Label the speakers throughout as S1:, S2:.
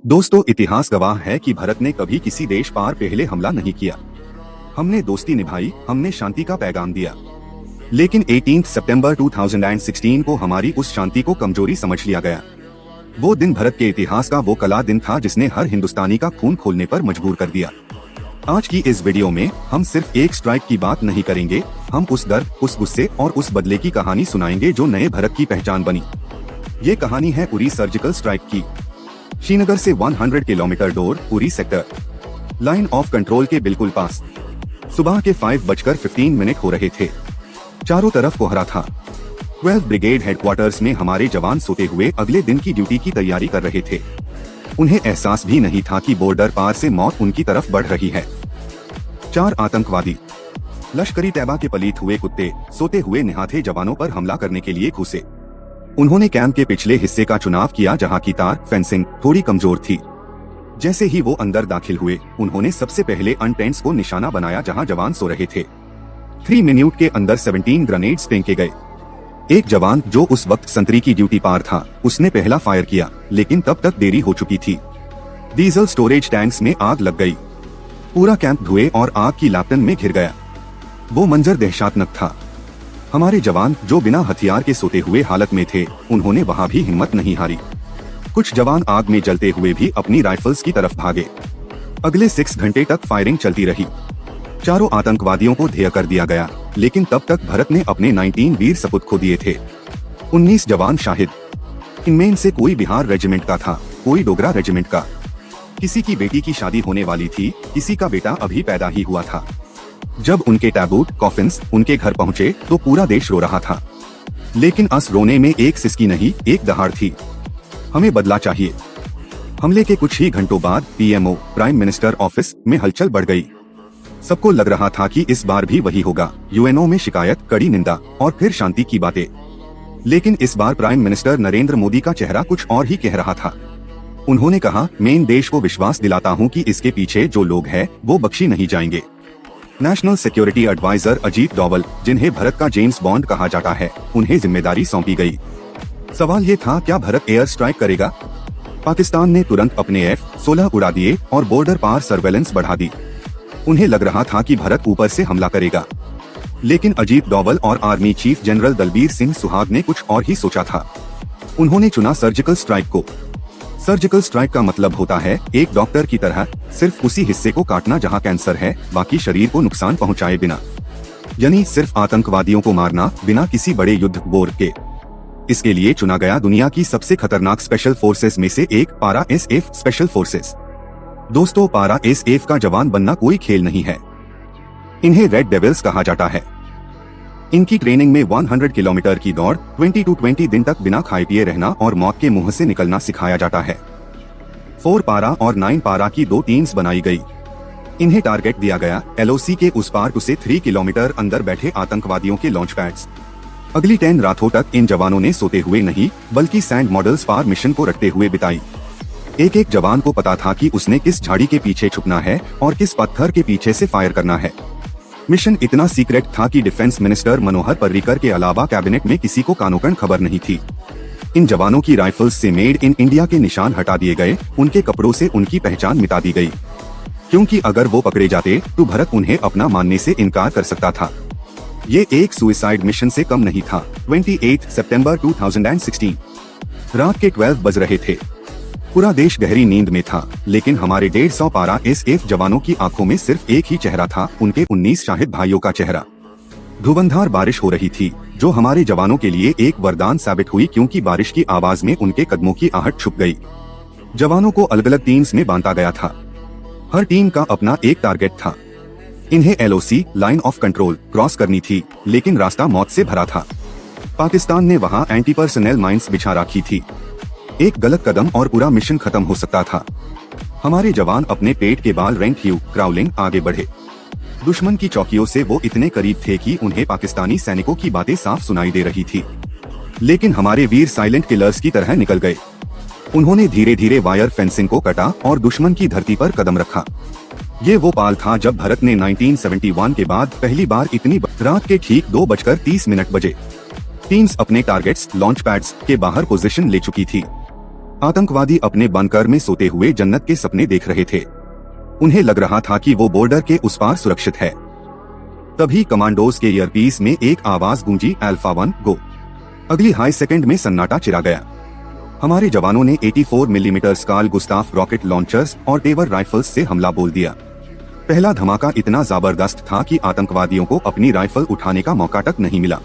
S1: दोस्तों, इतिहास गवाह है कि भारत ने कभी किसी देश पर पहले हमला नहीं किया। हमने दोस्ती निभाई, हमने शांति का पैगाम दिया। लेकिन 18 सितंबर 2016 को हमारी उस शांति को कमजोरी समझ लिया गया। वो दिन भारत के इतिहास का वो काला दिन था जिसने हर हिंदुस्तानी का खून खोलने पर मजबूर कर दिया। आज की इस वीडियो में हम सिर्फ एक स्ट्राइक की बात नहीं करेंगे, हम उस दर्द, उस गुस्से और उस बदले की कहानी सुनाएंगे जो नए भारत की पहचान बनी। ये कहानी है उरी सर्जिकल स्ट्राइक की। श्रीनगर से 100 किलोमीटर दूर Uri sector line of control के बिल्कुल पास सुबह के 5:15 हो रहे थे। चारों तरफ कोहरा था। 12 ब्रिगेड हेडक्वार्टर्स में हमारे जवान सोते हुए अगले दिन की ड्यूटी की तैयारी कर रहे थे। उन्हें एहसास भी नहीं था कि बॉर्डर पार से मौत उनकी तरफ बढ़ रही है। 4 आतंकवादी लश्करी तैयबा के पलीत हुए कुत्ते सोते हुए निहाथे जवानों पर हमला करने के लिए घुसे। उन्होंने कैंप के पिछले हिस्से का चुनाव किया जहां की तार फेंसिंग थोड़ी कमजोर थी। जैसे ही वो अंदर दाखिल हुए, उन्होंने सबसे पहले अन टेंट्स को निशाना बनाया जहां जवान सो रहे थे। 3 मिनट के अंदर 17 ग्रेनेड्स फेंके गए। एक जवान जो उस वक्त संतरी की ड्यूटी पार था, उसने पहला फायर किया, लेकिन तब तक देरी हो चुकी थी। डीजल स्टोरेज टैंक्स में आग लग गई। पूरा कैंप धुएं और आग की लपटन में घिर गया। वो मंजर दहशतनाक था। हमारे जवान जो बिना हथियार के सोते हुए हालत में थे, उन्होंने वहां भी हिम्मत नहीं हारी। कुछ जवान आग में जलते हुए भी अपनी राइफल्स की तरफ भागे। अगले 6 घंटे तक फायरिंग चलती रही। चारों आतंकवादियों को ढेर कर दिया गया, लेकिन तब तक भारत ने अपने 19 वीर सपूत खो दिए थे। 19 जवान शाहिद। इनमें से कोई बिहार रेजिमेंट का था, कोई डोगरा रेजिमेंट का। किसी की बेटी की शादी होने वाली थी, किसी का बेटा अभी पैदा ही हुआ था। जब उनके टैबूट कॉफिन्स उनके घर पहुंचे तो पूरा देश रो रहा था। लेकिन अस रोने में एक सिसकी नहीं, एक दहाड़ थी। हमें बदला चाहिए। हमले के कुछ ही घंटों बाद पीएमओ प्राइम मिनिस्टर ऑफिस में हलचल बढ़ गई। सबको लग रहा था कि इस बार भी वही होगा। यूएनओ में शिकायत, कड़ी निंदा और फिर शांति की बातें। लेकिन इस बार प्राइम मिनिस्टर नरेंद्र मोदी का चेहरा कुछ और ही कह रहा था। उन्होंने कहा, मैं इन देश को विश्वास दिलाता हूँ कि इसके पीछे जो लोग हैं वो बख्शी नहीं जाएंगे। National security adviser Ajit Doval, जिन्हें भारत का जेम्स बॉन्ड कहा जाता है, उन्हें जिम्मेदारी सौंपी गई। सवाल ये था, क्या भारत एयर स्ट्राइक करेगा? पाकिस्तान ने तुरंत अपने F-16 उड़ा दिए और बॉर्डर पार सर्वेलेंस बढ़ा दी। उन्हें लग रहा था कि भारत ऊपर से हमला करेगा। लेकिन अजीत डोवल और army chief general Dalbir Singh Suhag ने कुछ और ही सोचा था। उन्होंने चुना सर्जिकल स्ट्राइक को। सर्जिकल स्ट्राइक का मतलब होता है एक डॉक्टर की तरह सिर्फ उसी हिस्से को काटना जहां कैंसर है, बाकी शरीर को नुकसान पहुंचाए बिना। यानी सिर्फ आतंकवादियों को मारना बिना किसी बड़े युद्ध बोर के। इसके लिए चुना गया दुनिया की सबसे खतरनाक स्पेशल फोर्सेस में से एक, पारा SF स्पेशल फोर्सेस। दोस्तों, पारा SF का जवान बनना कोई खेल नहीं है। इन्हें रेड डेविल्स कहा जाता है। इनकी ट्रेनिंग में 100 किलोमीटर की दौड़, 20 to 20 दिन तक बिना खाए पिए रहना और मौत के मुंह से निकलना सिखाया जाता है। 4 पारा और 9 पारा की 2 टीम्स बनाई गई। इन्हें टारगेट दिया गया LOC के उस पार 2 से 3 किलोमीटर अंदर बैठे आतंकवादियों के लॉन्च पैड्स। अगली 10 रातों तक इन जवानों ने सोते हुए नहीं, बल्कि सैंड मॉडल्स पार मिशन को रटते हुए बिताई। एक एक जवान को पता था कि उसने किस झाड़ी के पीछे छुपना है और किस पत्थर के पीछे से फायर करना है। मिशन इतना सीक्रेट था कि डिफेंस मिनिस्टर मनोहर पर्रिकर के अलावा कैबिनेट में किसी को कानोकन खबर नहीं थी। इन जवानों की राइफल्स से मेड इन इंडिया के निशान हटा दिए गए, उनके कपड़ों से उनकी पहचान मिटा दी गई, क्योंकि अगर वो पकड़े जाते तो भारत उन्हें अपना मानने से इनकार कर सकता था। ये एक सुइसाइड मिशन से कम नहीं था। 28 सितंबर 2016 रात के 12 बज रहे थे। पूरा देश गहरी नींद में था, लेकिन हमारे 150 पारा SF जवानों की आंखों में सिर्फ एक ही चेहरा था, उनके 19 शाहिद भाइयों का चेहरा। धुआंधार बारिश हो रही थी, जो हमारे जवानों के लिए एक वरदान साबित हुई, क्योंकि बारिश की आवाज में उनके कदमों की आहट छुप गई। जवानों को अलग अलग टीम्स में बांटा गया था। हर टीम का अपना एक टारगेट था। इन्हें LOC line of control cross करनी थी, लेकिन रास्ता मौत से भरा था। पाकिस्तान ने वहां एंटी पर्सनल माइंस बिछा रखी थी। एक गलत कदम और पूरा मिशन खत्म हो सकता था। हमारे जवान अपने पेट के बाल रेंट ह्यू क्राउलिंग आगे बढ़े। दुश्मन की चौकियों से वो इतने करीब थे कि उन्हें पाकिस्तानी सैनिकों की बातें साफ सुनाई दे रही थी। लेकिन हमारे वीर साइलेंट किलर्स की तरह निकल गए। उन्होंने धीरे धीरे वायर फेंसिंग को कटा और दुश्मन की धरती पर कदम रखा। ये वो पाल था जब भारत ने 1971 के बाद पहली बार इतनी रात के ठीक 2:30 बजे टीम्स अपने टारगेट्स लॉन्च पैड्स के बाहर पोजीशन ले चुकी थी। आतंकवादी अपने बंकर में सोते हुए जन्नत के सपने देख रहे थे। उन्हें लग रहा था कि वो बॉर्डर के उस पार सुरक्षित है। तभी कमांडोज के ईयरपीस में एक आवाज गूंजी, अल्फा 1 गो। अगली हाई सेकंड में सन्नाटा छिड़ा गया। हमारे जवानों ने 84 millimetre Carl Gustaf rocket launchers और टेवर राइफल्स से हमला बोल दिया। पहला धमाका इतना जबरदस्त था कि आतंकवादियों को अपनी राइफल उठाने का मौका तक नहीं मिला।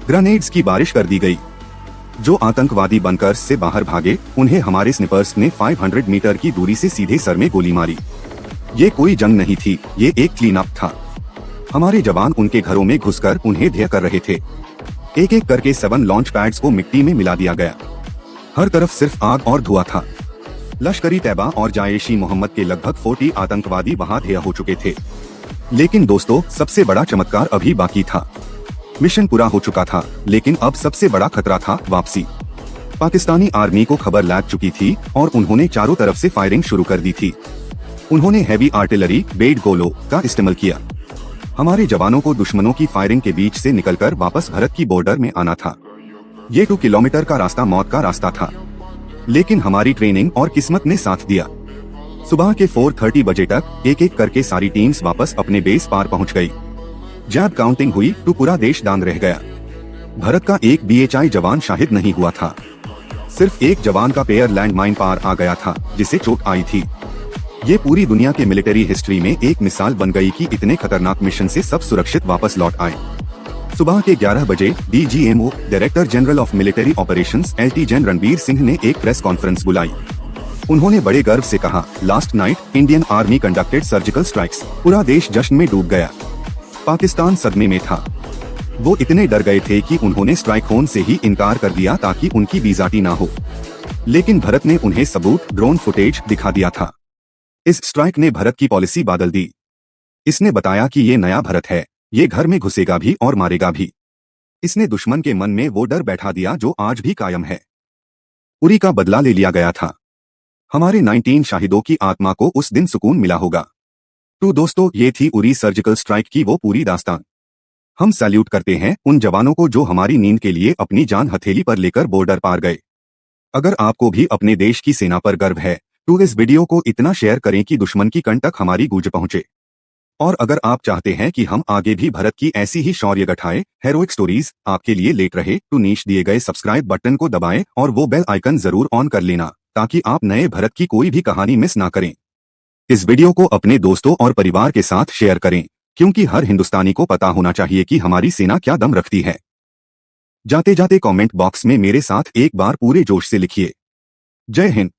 S1: ग्रेनेड्स की बारिश कर दी गई। जो आतंकवादी बंकर्स से बाहर भागे, उन्हें हमारे स्निपर्स ने 500 मीटर की दूरी से सीधे सर में गोली मारी। ये कोई जंग नहीं थी, ये एक क्लीन अप था। हमारे जवान उनके घरों में घुसकर उन्हें ढेर कर रहे थे। एक एक करके 7 लॉन्च पैड्स को मिट्टी में मिला दिया गया। हर तरफ सिर्फ आग और धुआं था। लश्करी तैयबा और जायशी मोहम्मद के लगभग 40 आतंकवादी वहां ढेर हो चुके थे। लेकिन दोस्तों, सबसे बड़ा चमत्कार अभी बाकी था। मिशन पूरा हो चुका था, लेकिन अब सबसे बड़ा खतरा था वापसी। पाकिस्तानी आर्मी को खबर लग चुकी थी और उन्होंने चारों तरफ से फायरिंग शुरू कर दी थी। उन्होंने हैवी आर्टिलरी, बेड गोलों का इस्तेमाल किया। हमारे जवानों को दुश्मनों की फायरिंग के बीच से निकलकर वापस भारत की बॉर्डर में आना था। ये 2 किलोमीटर का रास्ता मौत का रास्ता था, लेकिन हमारी ट्रेनिंग और किस्मत ने साथ दिया। सुबह के 4:30 बजे तक एक एक करके सारी टीम्स वापस अपने बेस पार पहुंच गई। जब काउंटिंग हुई तो पूरा देश दांग रह गया। भारत का एक BHI जवान शाहिद नहीं हुआ था। सिर्फ एक जवान का पेयर लैंड माइन पार आ गया था, जिसे चोट आई थी। ये पूरी दुनिया के मिलिट्री हिस्ट्री में एक मिसाल बन गई कि इतने खतरनाक मिशन से सब सुरक्षित वापस लौट आए। सुबह के 11 बजे DGMO director general of military operations LT जन रणबीर सिंह ने एक प्रेस कॉन्फ्रेंस बुलाई। उन्होंने बड़े गर्व से कहा, last night Indian army conducted surgical strikes. पूरा देश जश्न में डूब गया। पाकिस्तान सदमे में था। वो इतने डर गए थे कि उन्होंने स्ट्राइक होने से ही इनकार कर दिया ताकि उनकी बेइज्जती ना हो। लेकिन भारत ने उन्हें सबूत, ड्रोन फुटेज दिखा दिया था। इस स्ट्राइक ने भारत की पॉलिसी बदल दी। इसने बताया कि ये नया भारत है, ये घर में घुसेगा भी और मारेगा भी। इसने दुश्मन के मन में वो डर बैठा दिया जो आज भी कायम है। उरी का बदला ले लिया गया था। हमारे 19 शहीदों की आत्मा को उस दिन सुकून मिला होगा। तो दोस्तों, ये थी उरी सर्जिकल स्ट्राइक की वो पूरी दास्तान। हम सैल्यूट करते हैं उन जवानों को जो हमारी नींद के लिए अपनी जान हथेली पर लेकर बॉर्डर पार गए। अगर आपको भी अपने देश की सेना पर गर्व है तो इस वीडियो को इतना शेयर करें कि दुश्मन की कंठ तक हमारी गूंज पहुंचे। और अगर आप चाहते हैं कि हम आगे भी भारत की ऐसी ही शौर्य गठाए हेरोइक स्टोरीज आपके लिए लेट रहे तो नीचे दिए गए सब्सक्राइब बटन को दबाएं और वो बेल आइकन जरूर ऑन कर लेना, ताकि आप नए भारत की कोई भी कहानी मिस ना करें। इस वीडियो को अपने दोस्तों और परिवार के साथ शेयर करें, क्योंकि हर हिंदुस्तानी को पता होना चाहिए कि हमारी सेना क्या दम रखती है। जाते जाते कमेंट बॉक्स में मेरे साथ एक बार पूरे जोश से लिखिए, जय हिंद।